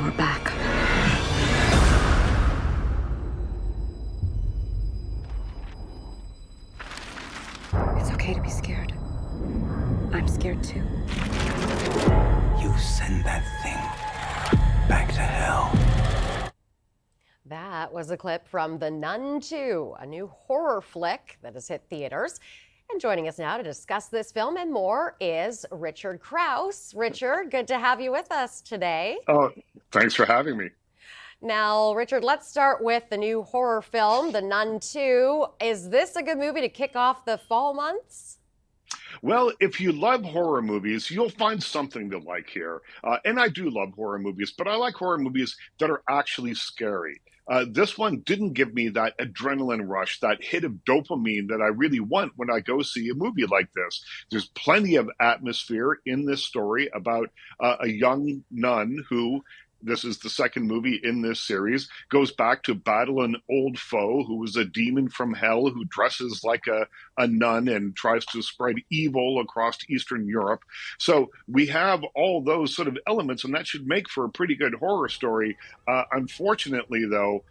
power back. It's okay to be scared. I'm scared too. You send that thing back to hell. That was a clip from The Nun II, a new horror flick that has hit theaters. And joining us now to discuss this film and more is Richard Crouse. Richard, good to have you with us today. Oh, thanks for having me. Now, Richard, let's start with the new horror film, The Nun II. Is this a good movie to kick off the fall months? Well, if you love horror movies, you'll find something to like here. And I do love horror movies, but I like horror movies that are actually scary. This one didn't give me that adrenaline rush, that hit of dopamine that I really want when I go see a movie like this. There's plenty of atmosphere in this story about a young nun who, this is the second movie in this series, goes back to battle an old foe who is a demon from hell who dresses like a nun and tries to spread evil across Eastern Europe. So we have all those sort of elements, and that should make for a pretty good horror story. Unfortunately, though,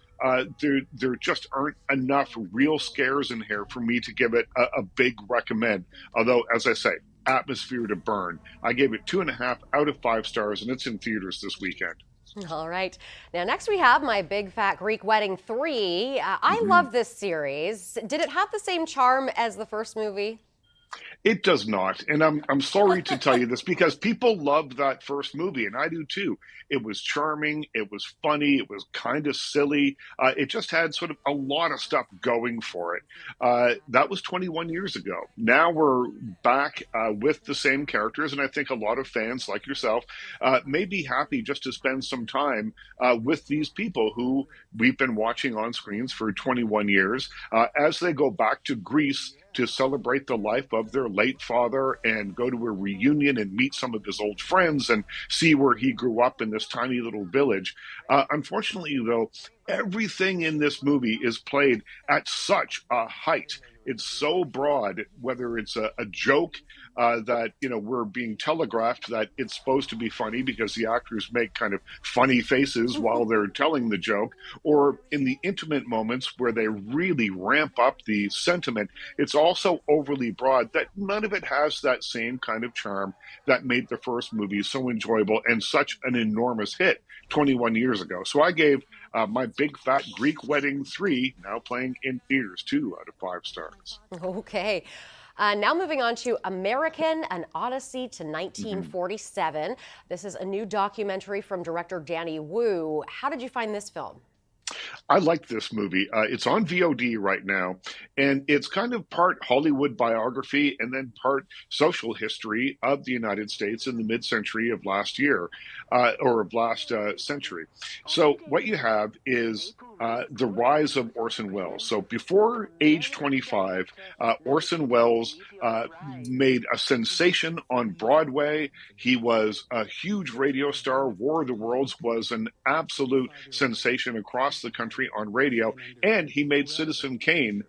there just aren't enough real scares in here for me to give it a big recommend. Although, as I say, atmosphere to burn. I gave it 2.5 out of 5 stars, and it's in theaters this weekend. All right. Now, next we have My Big Fat Greek Wedding 3. I love this series. Did it have the same charm as the first movie? It does not. And I'm sorry to tell you this because people loved that first movie, and I do too. It was charming. It was funny. It was kind of silly. It just had sort of a lot of stuff going for it. That was 21 years ago. Now we're back with the same characters, and I think a lot of fans like yourself may be happy just to spend some time with these people who we've been watching on screens for 21 years as they go back to Greece to celebrate the life of their late father and go to a reunion and meet some of his old friends and see where he grew up in this tiny little village. Unfortunately, though, everything in this movie is played at such a height. It's so broad, whether it's a joke that, we're being telegraphed that it's supposed to be funny because the actors make kind of funny faces while they're telling the joke, or in the intimate moments where they really ramp up the sentiment. It's also overly broad that none of it has that same kind of charm that made the first movie so enjoyable and such an enormous hit 21 years ago. So I gave My Big Fat Greek Wedding 3, now playing in theaters, 2 out of 5 stars. Okay. Now moving on to American, An Odyssey to 1947. This is a new documentary from director Danny Wu. How did you find this film? I like this movie. It's on VOD right now, and it's kind of part Hollywood biography and then part social history of the United States in the mid-century of last year, or of last century. So what you have is the rise of Orson Welles. So before age 25, Orson Welles made a sensation on Broadway. He was a huge radio star. War of the Worlds was an absolute sensation across the country on radio, and he made Citizen Kane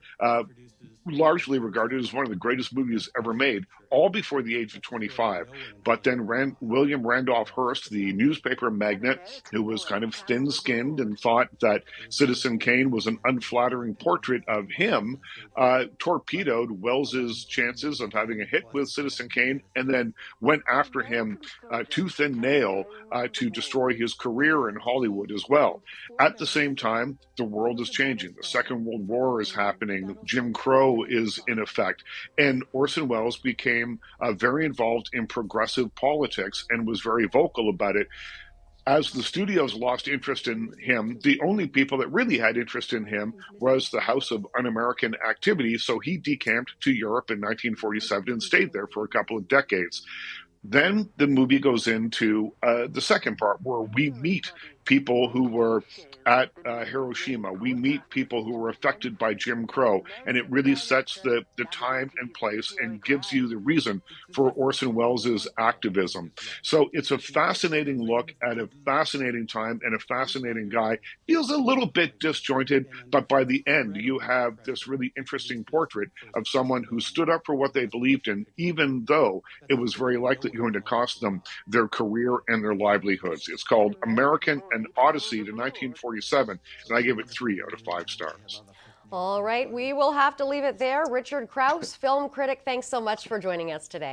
largely regarded as one of the greatest movies ever made, all before the age of 25. But then William Randolph Hearst, the newspaper magnate, who was kind of thin-skinned and thought that Citizen Kane was an unflattering portrait of him, torpedoed Welles's chances of having a hit with Citizen Kane, and then went after him tooth and nail to destroy his career in Hollywood as well. At the same time, the world is changing. The Second World War is happening. Jim Crow is in effect. And Orson Welles became very involved in progressive politics and was very vocal about it. As the studios lost interest in him, the only people that really had interest in him was the House of Un-American Activity, so he decamped to Europe in 1947 and stayed there for a couple of decades. Then the movie goes into the second part where we meet people who were at Hiroshima. We meet people who were affected by Jim Crow, and it really sets the time and place and gives you the reason for Orson Welles' activism. So it's a fascinating look at a fascinating time and a fascinating guy. Feels a little bit disjointed, but by the end, you have this really interesting portrait of someone who stood up for what they believed in, even though it was very likely going to cost them their career and their livelihoods. It's called American, an odyssey to 1947, and I give it 3 out of 5 stars. All right, we will have to leave it there. Richard Crouse, film critic, thanks so much for joining us today.